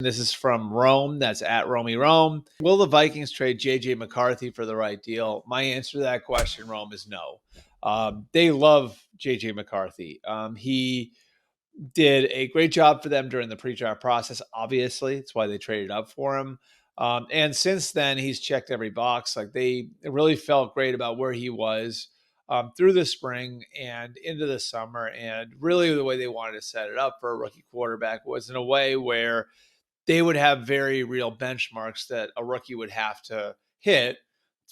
This is from Rome. That's at Romy Rome. Will the Vikings trade J.J. McCarthy for the right deal? My answer to that question, Rome, is no. They love J.J. McCarthy. He did a great job for them during the pre-draft process. Obviously, it's why they traded up for him. And since then, he's checked every box. Like, they really felt great about where he was through the spring and into the summer. And really, the way they wanted to set it up for a rookie quarterback was in a way where they would have very real benchmarks that a rookie would have to hit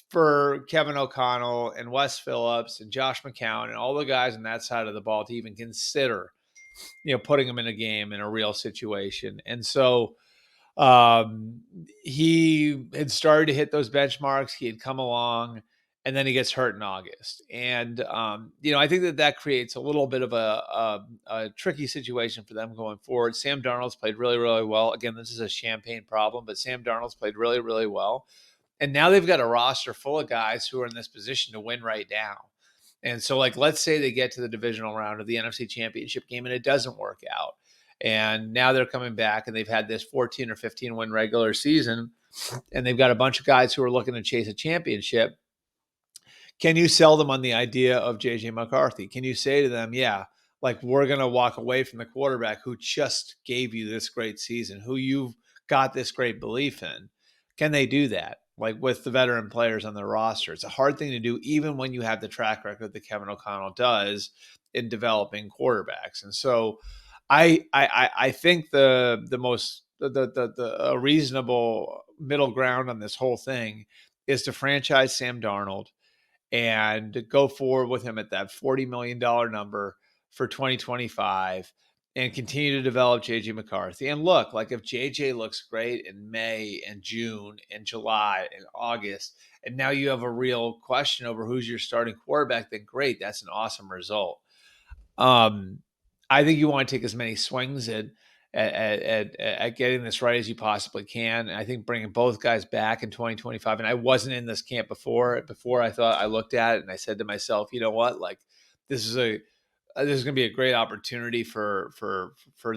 for Kevin O'Connell and Wes Phillips and Josh McCown and all the guys on that side of the ball to even consider, putting them in a game in a real situation. And so he had started to hit those benchmarks. He had come along, and then he gets hurt in August. And, I think that creates a little bit of a tricky situation for them going forward. Sam Darnold's played really, really well. Again, this is a champagne problem, but Sam Darnold's played really, really well. And now they've got a roster full of guys who are in this position to win right now. And so, let's say they get to the divisional round of the NFC Championship game and it doesn't work out. And now they're coming back and they've had this 14 or 15 win regular season, and they've got a bunch of guys who are looking to chase a championship. Can you sell them on the idea of J.J. McCarthy? Can you say to them, yeah, we're going to walk away from the quarterback who just gave you this great season, who you've got this great belief in? Can they do that? With the veteran players on their roster, it's a hard thing to do, even when you have the track record that Kevin O'Connell does in developing quarterbacks. And so I think the reasonable middle ground on this whole thing is to franchise Sam Darnold and go forward with him at that $40 million number for 2025 and continue to develop J.J. McCarthy. And look, if J.J. looks great in May and June and July and August, and now you have a real question over who's your starting quarterback, then great. That's an awesome result. I think you want to take as many swings at getting this right as you possibly can. And I think bringing both guys back in 2025, and I wasn't in this camp before I looked at it and I said to myself, you know what, this is going to be a great opportunity for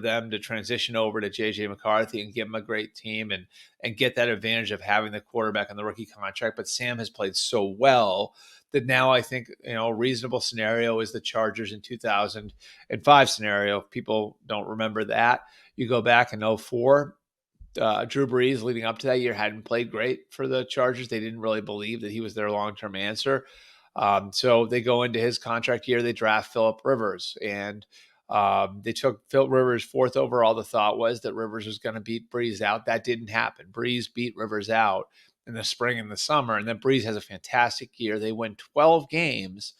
them to transition over to J.J. McCarthy and give him a great team and get that advantage of having the quarterback on the rookie contract. But Sam has played so well that now I think, a reasonable scenario is the Chargers in 2005 scenario. If people don't remember that, you go back in 2004, Drew Brees leading up to that year hadn't played great for the Chargers. They didn't really believe that he was their long-term answer. So they go into his contract year, they draft Phillip Rivers, and they took Phillip Rivers fourth overall. The thought was that Rivers was going to beat Brees out. That didn't happen. Brees beat Rivers out in the spring and the summer, and then Brees has a fantastic year. They win 12 games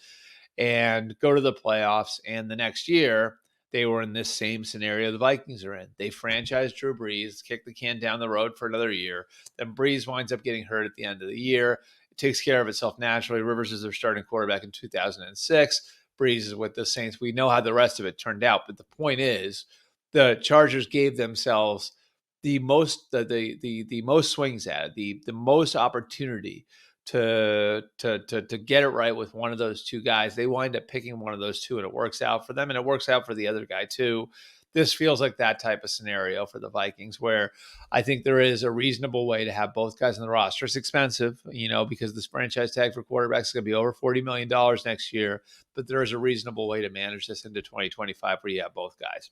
and go to the playoffs, and the next year they were in this same scenario the Vikings are in. They franchised Drew Brees, kicked the can down the road for another year. Then Brees winds up getting hurt at the end of the year. It takes care of itself naturally. Rivers is their starting quarterback in 2006. Brees is with the Saints. We know how the rest of it turned out, but the point is the Chargers gave themselves the most most swings at it, the most opportunity to get it right with one of those two guys. They wind up picking one of those two, and it works out for them, and it works out for the other guy too. This feels like that type of scenario for the Vikings, where I think there is a reasonable way to have both guys on the roster. It's expensive, because this franchise tag for quarterbacks is going to be over $40 million next year, but there is a reasonable way to manage this into 2025 where you have both guys.